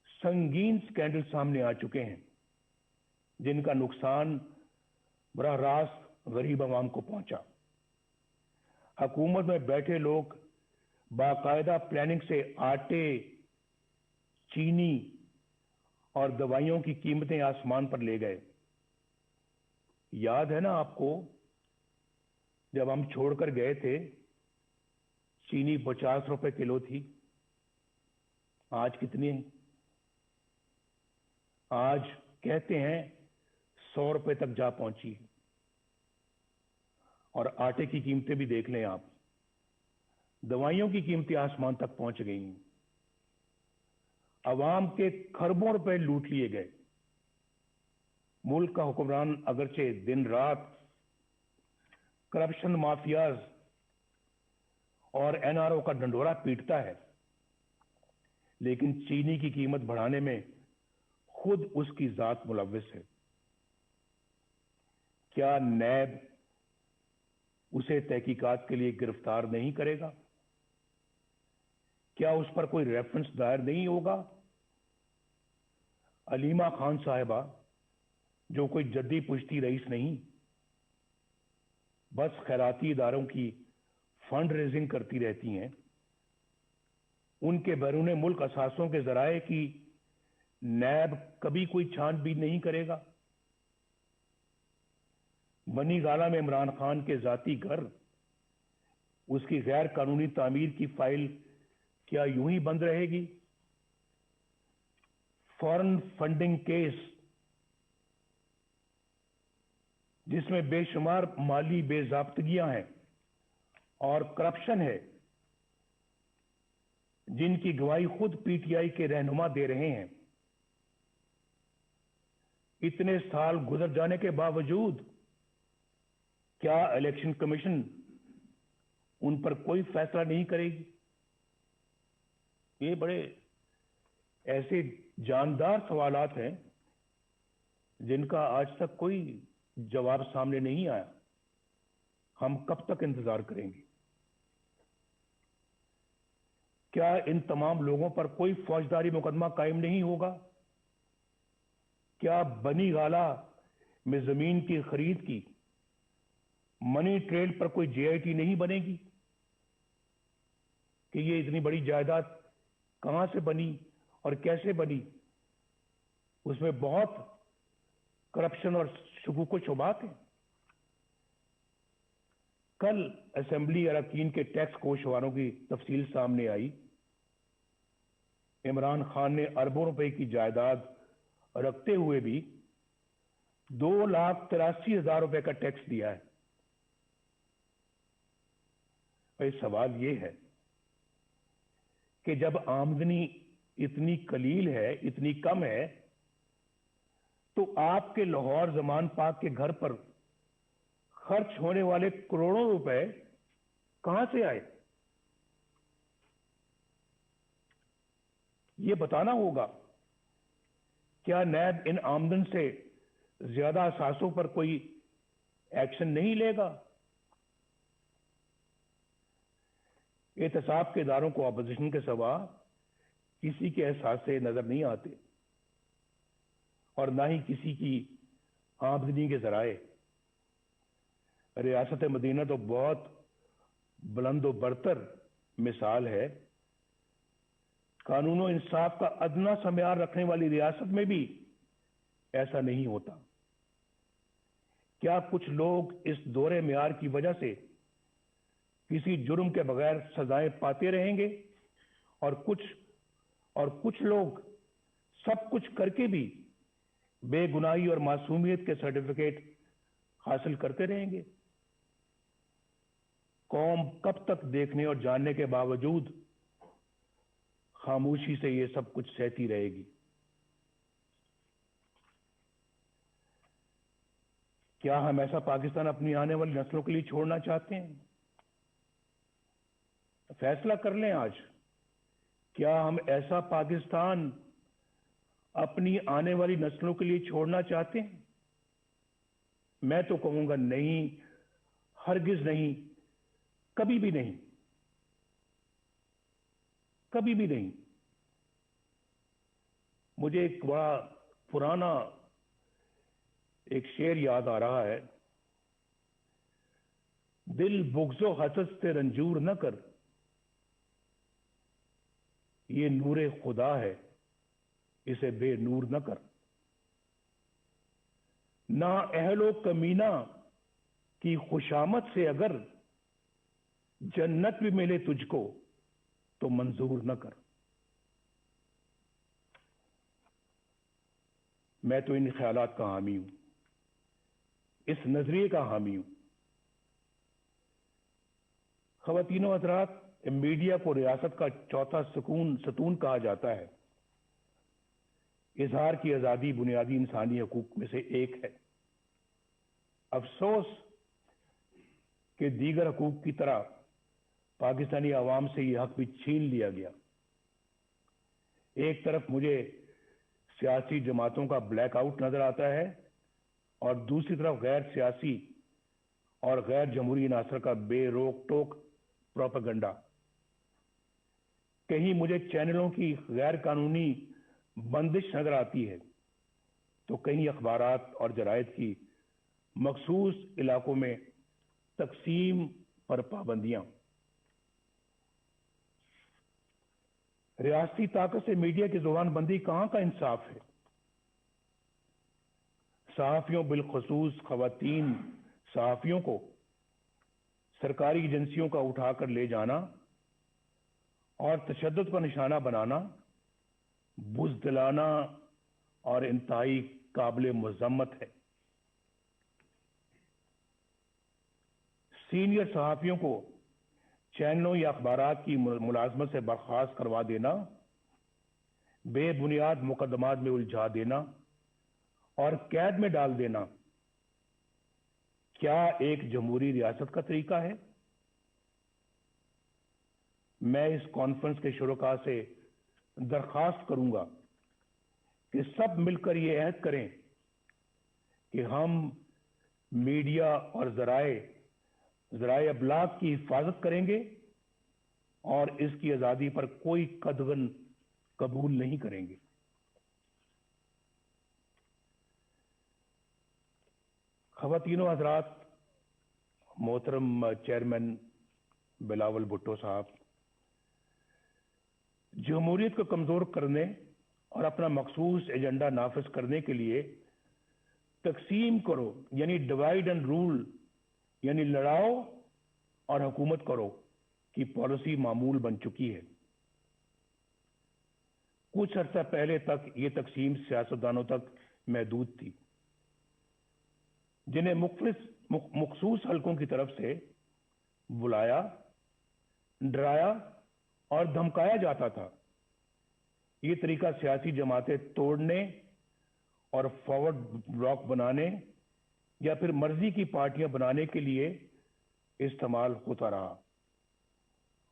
संगीन स्कैंडल सामने आ चुके हैं जिनका नुकसान बराह रास्त गरीब आवाम को पहुंचा। हुकूमत में बैठे लोग बाकायदा प्लानिंग से आटे, चीनी और दवाइयों की कीमतें आसमान पर ले गए। याद है ना आपको, जब हम छोड़कर गए थे चीनी 50 रुपए किलो थी, आज कितनी है? आज कहते हैं 100 रुपए तक जा पहुंची। और आटे की कीमतें भी देख लें आप, दवाइयों की कीमतें आसमान तक पहुंच गई हैं। अवाम के खरबों रुपए लूट लिए गए। मुल्क का हुक्मरान अगरचे दिन रात करप्शन माफियाज और एनआरओ का डंडोरा पीटता है, लेकिन चीनी की कीमत बढ़ाने में खुद उसकी जात मुलव्विस है। क्या नैब उसे तहकीकात के लिए गिरफ्तार नहीं करेगा? क्या उस पर कोई रेफरेंस दायर नहीं होगा? अलीमा खान साहिबा, जो कोई जद्दी पुश्ती रईस नहीं, बस खैराती इदारों की फंड रेजिंग करती रहती हैं, उनके बैरून मुल्क असासों के जराए की नैब कभी कोई छानबीन नहीं करेगा? बनी गाला में इमरान खान के जाती घर, उसकी गैर कानूनी तामीर की फाइल क्या यूं ही बंद रहेगी? फॉरेन फंडिंग केस, जिसमें बेशुमार माली बेजाब्तगियां हैं और करप्शन है, जिनकी गवाही खुद पीटीआई के रहनुमा दे रहे हैं, इतने साल गुजर जाने के बावजूद क्या इलेक्शन कमीशन उन पर कोई फैसला नहीं करेगी? ये बड़े ऐसे जानदार सवालात हैं जिनका आज तक कोई जवाब सामने नहीं आया। हम कब तक इंतजार करेंगे? क्या इन तमाम लोगों पर कोई फौजदारी मुकदमा कायम नहीं होगा? क्या बनी गाला में जमीन की खरीद की मनी ट्रेल पर कोई जेआईटी नहीं बनेगी कि ये इतनी बड़ी जायदाद कहां से बनी और कैसे बनी? उसमें बहुत करप्शन और शुकूक शुबात है। कल असेंबली अरकान के टैक्स कोषवारों की तफसील सामने आई। इमरान खान ने अरबों रुपए की जायदाद रखते हुए भी 2,83,000 रुपए का टैक्स दिया है। भाई सवाल ये है कि जब आमदनी इतनी कलील है, इतनी कम है, तो आपके लाहौर जमान पाक के घर पर खर्च होने वाले करोड़ों रुपए कहां से आए? ये बताना होगा। क्या नैब इन आमदन से ज्यादा असासों पर कोई एक्शन नहीं लेगा? एहतसाब के इदारों को अपोजिशन के सिवा किसी के एहसास से नजर नहीं आते और ना ही किसी की आमदनी के जराए। रियासत मदीना तो बहुत बुलंद व बरतर मिसाल है। कानून और इंसाफ का अदना सा म्यार रखने वाली रियासत में भी ऐसा नहीं होता। क्या कुछ लोग इस दोहरे म्यार की वजह से किसी जुर्म के बगैर सजाएं पाते रहेंगे और कुछ लोग सब कुछ करके भी बेगुनाही और मासूमियत के सर्टिफिकेट हासिल करते रहेंगे? कौम कब तक देखने और जानने के बावजूद खामोशी से ये सब कुछ सहती रहेगी? क्या हम ऐसा पाकिस्तान अपनी आने वाली नस्लों के लिए छोड़ना चाहते हैं? फैसला कर लें आज। क्या हम ऐसा पाकिस्तान अपनी आने वाली नस्लों के लिए छोड़ना चाहते हैं? मैं तो कहूंगा नहीं, हरगिज नहीं, कभी भी नहीं, कभी भी नहीं। मुझे एक बड़ा पुराना एक शेर याद आ रहा है। दिल बुग़्ज़ो हसद से रंजूर न कर, ये नूरे खुदा है इसे बेनूर न कर। ना अहलो कमीना की खुशामद से अगर जन्नत भी मिले तुझको तो मंजूर न कर। मैं तो इन ख्यालात का हामी हूं, इस नजरिए का हामी हूं। ख़वातीनो हज़रात, मीडिया को रियासत का चौथा सतून कहा जाता है। इजहार की आज़ादी बुनियादी इंसानी हकूक में से एक है। अफसोस कि दीगर हकूक की तरह पाकिस्तानी आवाम से यह हक भी छीन लिया गया। एक तरफ मुझे सियासी जमातों का ब्लैकआउट नजर आता है और दूसरी तरफ गैर सियासी और गैर जमहूरी अनासर का बेरोक टोक प्रोपेगेंडा। कहीं मुझे चैनलों की गैर कानूनी बंदिश नजर आती है तो कहीं अखबारात और जरायद की मखसूस इलाकों में तकसीम पर पाबंदियां। रियासती ताकत से मीडिया की जुबानबंदी कहां का इंसाफ है। सहाफियों, बिलखसूस खवातीन सहाफियों को सरकारी एजेंसियों का उठाकर ले जाना और तशद्दुद का निशाना बनाना बुज़दिलाना और इंतहाई काबिल मज़म्मत है। सीनियर सहाफियों को चैनलों या अखबारात की मुलाजमत से बर्खास्त करवा देना, बेबुनियाद मुकदमात में उलझा देना और कैद में डाल देना क्या एक जमहूरी रियासत का तरीका है? मैं इस कॉन्फ्रेंस के शुरुका से दरखास्त करूंगा कि सब मिलकर ये अहद करें कि हम मीडिया और ज़राए अबलाग की हिफाजत करेंगे और इसकी आज़ादी पर कोई कदगन कबूल नहीं करेंगे। ख़वातीनो हज़रात, मोहतरम चेयरमैन बिलावल भुट्टो साहब, जमहूरियत को कमज़ोर करने और अपना मखसूस एजेंडा नाफिज करने के लिए तकसीम करो यानी डिवाइड एंड रूल यानी लड़ाओ और हुकूमत करो की पॉलिसी मामूल बन चुकी है। कुछ अर्सा पहले तक ये तकसीम सियासतदानों तक महदूद थी, जिन्हें मखसूस हलकों की तरफ से बुलाया, डराया और धमकाया जाता था। ये तरीका सियासी जमातें तोड़ने और फॉरवर्ड ब्लॉक बनाने या फिर मर्जी की पार्टियां बनाने के लिए इस्तेमाल होता रहा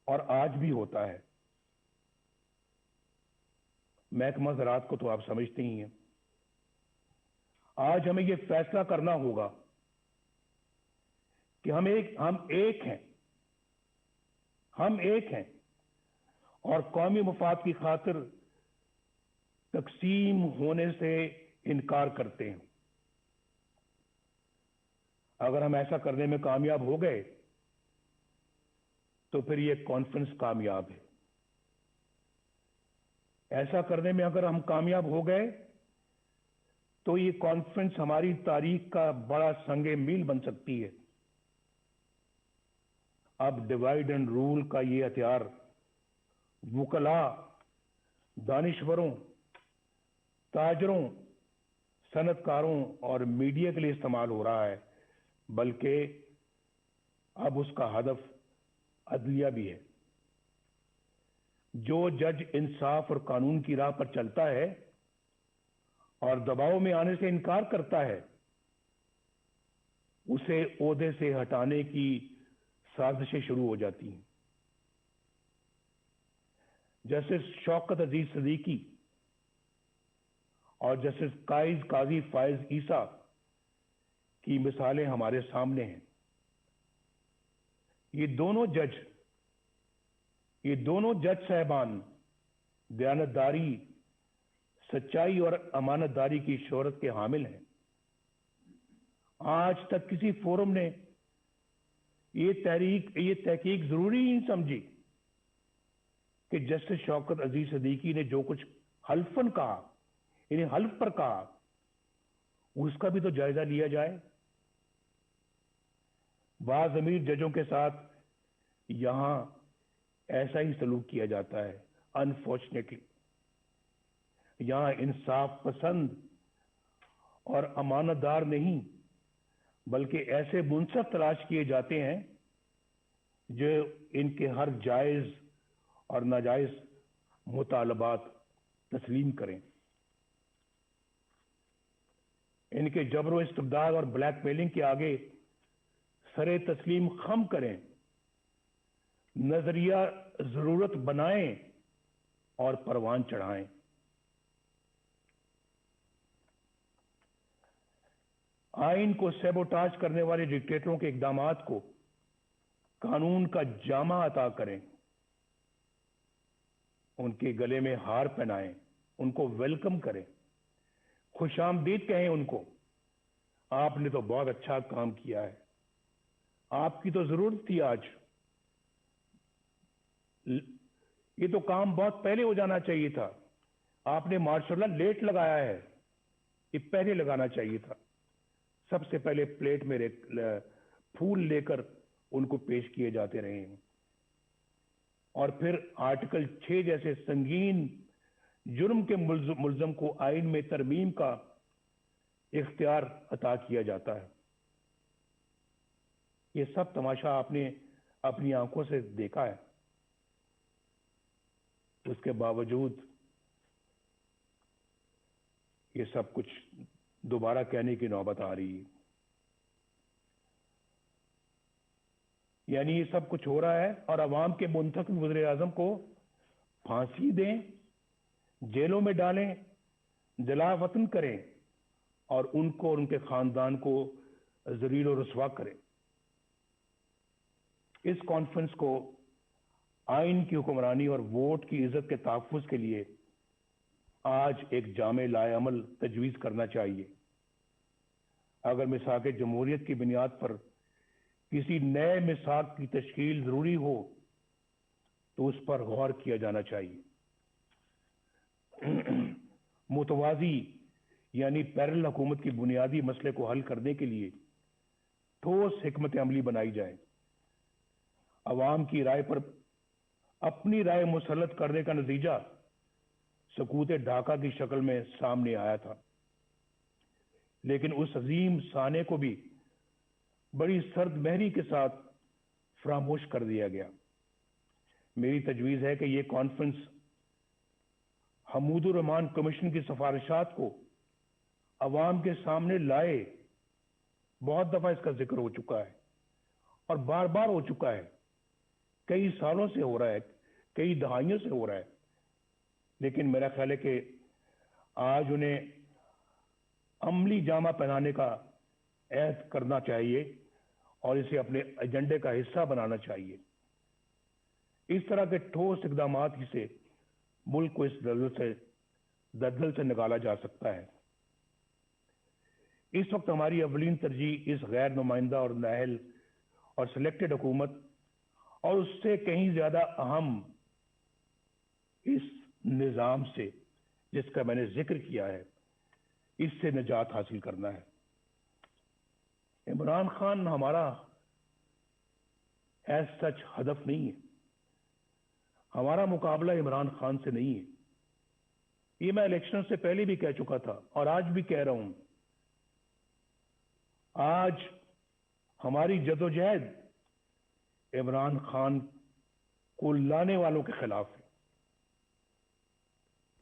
और आज भी होता है। महकमा ज़राअत को तो आप समझते ही हैं। आज हमें यह फैसला करना होगा कि हम एक हैं और कौमी मफाद की खातिर तकसीम होने से इनकार करते हैं। अगर हम ऐसा करने में कामयाब हो गए तो फिर यह कॉन्फ्रेंस कामयाब है। ऐसा करने में अगर हम कामयाब हो गए तो ये कॉन्फ्रेंस हमारी तारीख का बड़ा संगे मील बन सकती है। अब डिवाइड एंड रूल का ये हथियार वुकला, दानिश्वरों, ताजरों, सनतकारों और मीडिया के लिए इस्तेमाल हो रहा है, बल्कि अब उसका हदफ अदलिया भी है। जो जज इंसाफ और कानून की राह पर चलता है और दबाव में आने से इनकार करता है, उसे ओहदे से हटाने की साजिशें शुरू हो जाती हैं। जस्टिस शौकत अजीज सिद्दीकी और जस्टिस काजी फायज ईसा की मिसालें हमारे सामने हैं। ये दोनों जज साहबान दयानतदारी, सच्चाई और अमानतदारी की शोहरत के हामिल हैं। आज तक किसी फोरम ने ये तहकीक जरूरी नहीं समझी कि जस्टिस शौकत अजीज सिद्दीकी ने जो कुछ हल्फन कहा इन्हें हल्फ पर कहा, उसका भी तो जायजा लिया जाए। बाज़ अमीर जजों के साथ यहां ऐसा ही सलूक किया जाता है। अनफॉर्चुनेटली यहां इंसाफ पसंद और अमानतदार नहीं बल्कि ऐसे मुंसफ तलाश किए जाते हैं जो इनके हर जायज और नाजायज मुतालबात तस्लीम करें, इनके जबरो इस्तिबदाद और ब्लैकमेलिंग के आगे सरे तस्लीम खम करें, नजरिया जरूरत बनाएं और परवान चढ़ाएं। आइन को सैबोटाज करने वाले डिक्टेटरों के इकदामात को कानून का जामा अता करें, उनके गले में हार पहनाएं, उनको वेलकम करें, खुशामदीद कहें उनको, आपने तो बहुत अच्छा काम किया है, आपकी तो जरूरत थी आज, ये तो काम बहुत पहले हो जाना चाहिए था, आपने माशाल्लाह लेट लगाया है, ये पहले लगाना चाहिए था। सबसे पहले प्लेट में फूल लेकर उनको पेश किए जाते रहे और फिर आर्टिकल 6 जैसे संगीन जुर्म के मुल्जम को आइन में तरमीम का इख्तियार अता किया जाता है। ये सब तमाशा आपने अपनी आंखों से देखा है। उसके बावजूद ये सब कुछ दोबारा कहने की नौबत आ रही है। यानी ये सब कुछ हो रहा है और अवाम के मुंतखब वज़ीर आज़म को फांसी दें, जेलों में डालें, जला वतन करें और उनको और उनके खानदान को ज़लील और रुसवा करें। इस कॉन्फ्रेंस को आइन की हुक्मरानी और वोट की इज्जत के तहफ़्फ़ुज़ के लिए आज एक जामे लाएअमल तजवीज़ करना चाहिए। अगर मिसाक जमहूरियत की बुनियाद पर किसी नए मिसाक की तश्कील जरूरी हो तो उस पर गौर किया जाना चाहिए। मुतवाज़ी यानी पैरेलल हुकूमत की बुनियादी मसले को हल करने के लिए ठोस हिकमत अमली बनाई जाए। अवाम की राय पर अपनी राय मुसल्लत करने का नतीजा सकूत ढाका की शक्ल में सामने आया था, लेकिन उस अजीम साने को भी बड़ी सर्द महरी के साथ फरामोश कर दिया गया। मेरी तजवीज़ है कि ये कॉन्फ्रेंस हमूदुर रहमान कमीशन की सिफारिशात को अवाम के सामने लाए। बहुत दफा इसका जिक्र हो चुका है और बार बार हो चुका है, कई सालों से हो रहा है, कई दहाइयों से हो रहा है, लेकिन मेरा ख्याल है कि आज उन्हें अमली जामा पहनाने का ऐद करना चाहिए और इसे अपने एजेंडे का हिस्सा बनाना चाहिए। इस तरह के ठोस इकदामात ही से मुल्क को इस दलदल से निकाला जा सकता है। इस वक्त हमारी अवलीन तरजीह इस गैर नुमाइंदा और नाअहल और सिलेक्टेड हुकूमत और उससे कहीं ज्यादा अहम इस निजाम से जिसका मैंने जिक्र किया है, इससे निजात हासिल करना है। इमरान खान हमारा एज सच हदफ नहीं है, हमारा मुकाबला इमरान खान से नहीं है। ये मैं इलेक्शन से पहले भी कह चुका था और आज भी कह रहा हूं। आज हमारी जदोजहद इमरान खान को लाने वालों के खिलाफ है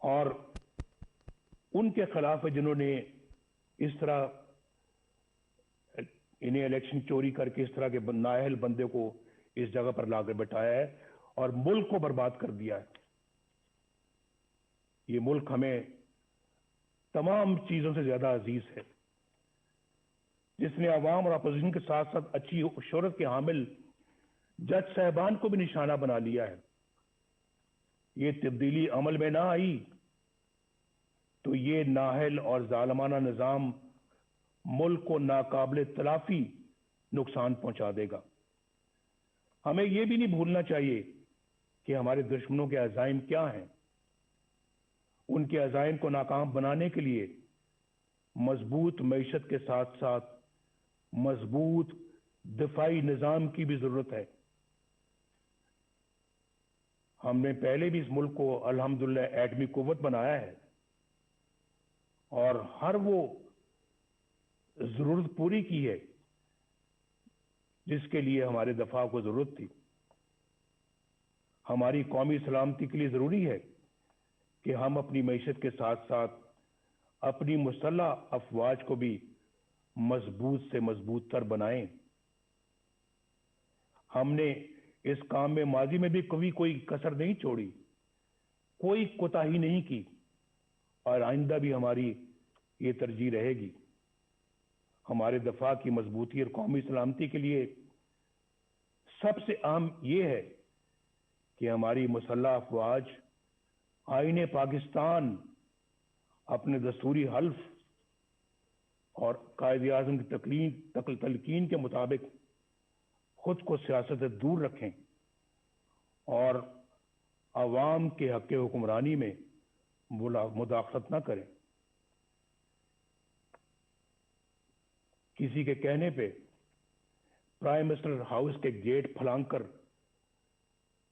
और उनके खिलाफ है जिन्होंने इस तरह इन्हें इलेक्शन चोरी करके इस तरह के नाअहल बंदे को इस जगह पर लाकर बैठाया है और मुल्क को बर्बाद कर दिया है। ये मुल्क हमें तमाम चीजों से ज्यादा अजीज है, जिसने अवाम और अपोजिशन के साथ साथ अच्छी शोहरत के हामिल जज साहबान को भी निशाना बना लिया है। ये तब्दीली अमल में ना आई तो ये नाअहल और जालिमाना निजाम मुल्क को नाकाबिले तलाफी नुकसान पहुंचा देगा। हमें यह भी नहीं भूलना चाहिए कि हमारे दुश्मनों के अज़ाइम क्या हैं। उनके अज़ाइम को नाकाम बनाने के लिए मजबूत मईशत के साथ साथ मजबूत दिफाई निज़ाम की भी ज़रूरत है। हमने पहले भी इस मुल्क को अल्हम्दुलिल्लाह एटमी कुव्वत बनाया है और हर वो ज़रूरत पूरी की है जिसके लिए हमारे दफा को ज़रूरत थी। हमारी कौमी सलामती के लिए ज़रूरी है कि हम अपनी मईशत के साथ साथ अपनी मुसल्लह अफवाज को भी मजबूत से मजबूत तर बनाएं। हमने इस काम में माजी में भी कभी कोई कसर नहीं छोड़ी, कोई कोताही नहीं की और आइंदा भी हमारी ये तरजीह रहेगी। हमारे दफा की मजबूती और कौमी सलामती के लिए सबसे अहम ये है कि हमारी मुसल्लह अफवाज आईने पाकिस्तान अपने दस्तूरी हल्फ और कायदे आज़म की तलकीन के मुताबिक खुद को सियासत से दूर रखें और अवाम के हक़ हुक्मरानी में मुदाखलत न करें। किसी के कहने पे प्राइम मिनिस्टर हाउस के गेट फलांकर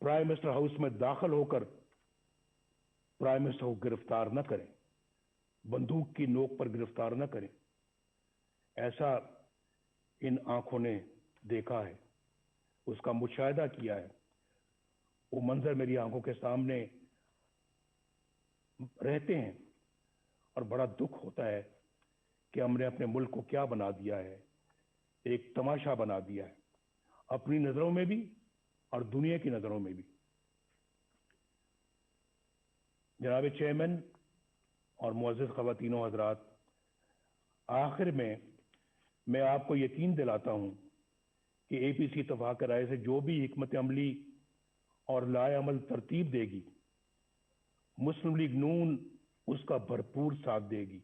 प्राइम मिनिस्टर हाउस में दाखिल होकर प्राइम मिनिस्टर को गिरफ्तार न करें, बंदूक की नोक पर गिरफ्तार न करें। ऐसा इन आंखों ने देखा है, उसका मुशाहिदा किया है। वो मंजर मेरी आंखों के सामने रहते हैं और बड़ा दुख होता है कि हमने अपने मुल्क को क्या बना दिया है, एक तमाशा बना दिया है, अपनी नजरों में भी और दुनिया की नजरों में भी। जनाब चेयरमैन और मुअज़्ज़िज़ ख़वातीनो हज़रात, आखिर में मैं आपको यकीन दिलाता हूं कि APC इत्तफ़ाक़ राय से जो भी हिकमत अमली और लाए अमल तरतीब देगी, मुस्लिम लीग नून उसका भरपूर साथ देगी।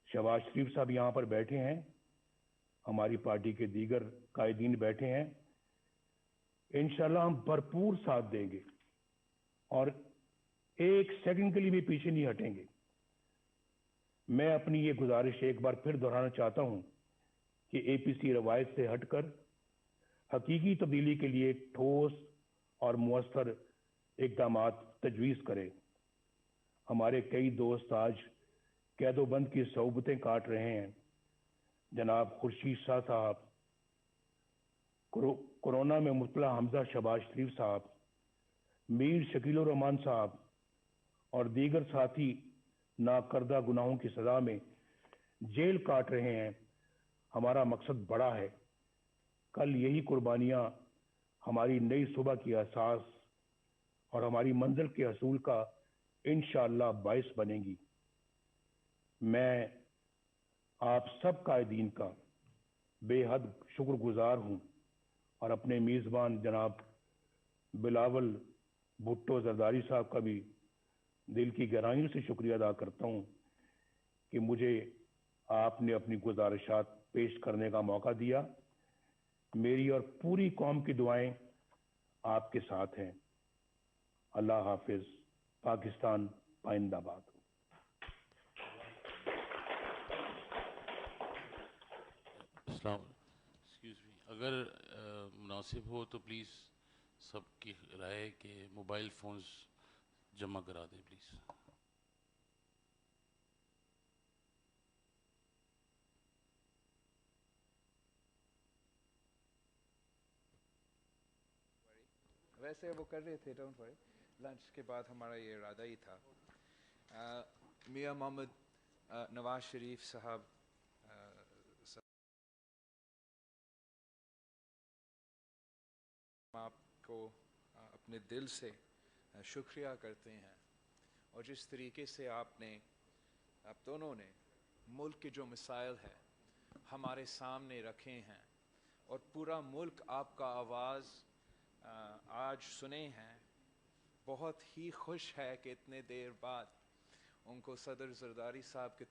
शहबाज शरीफ साहब यहाँ पर बैठे हैं, हमारी पार्टी के दीगर कायदीन बैठे हैं। इंशाअल्लाह हम भरपूर साथ देंगे और एक सेकंड के लिए भी पीछे नहीं हटेंगे। मैं अपनी ये गुजारिश एक बार फिर दोहराना चाहता हूं कि APC रवायत से हटकर हकीकी तब्दीली के लिए ठोस और मुअस्सर इक़दामात तजवीज़ करे। हमारे कई दोस्त आज कैदोबंद की सौबतें काट रहे हैं। जनाब खुर्शीद शाह साहब, कोरोना में मुब्तला हमजा शहबाज शरीफ साहब, मीर शकील रहमान साहब और दीगर साथी नाकर्दा गुनाहों की सजा में जेल काट रहे हैं। हमारा मकसद बड़ा है। कल यही कुर्बानियां हमारी नई सुबह की एहसास और हमारी मंजिल के हसूल का इंशाअल्लाह बाइस बनेगी। मैं आप सब कायदीन का बेहद शुक्रगुजार हूं और अपने मेज़बान जनाब बिलावल भुट्टो जरदारी साहब का भी दिल की गहराइयों से शुक्रिया अदा करता हूं कि मुझे आपने अपनी गुजारिशात पेश करने का मौका दिया। मेरी और पूरी कौम की दुआएं आपके साथ हैं। अल्लाह हाफिज। पाकिस्तान पाइंदाबाद। एक्सक्यूज मी, अगर मुनासिब हो तो प्लीज़ सबकी राय के मोबाइल फ़ोन्स जमा करा दें प्लीज़। वैसे वो कर रहे थे, डोंट वरी। लंच के बाद हमारा ये इरादा ही था। मियां मोहम्मद नवाज शरीफ साहब आपको अपने दिल से शुक्रिया करते हैं और जिस तरीके से आपने आप दोनों ने मुल्क के जो मसाइल है हमारे सामने रखे हैं और पूरा मुल्क आपका आवाज़ आज सुने हैं। बहुत ही खुश है कि इतने देर बाद उनको सदर जरदारी साहब की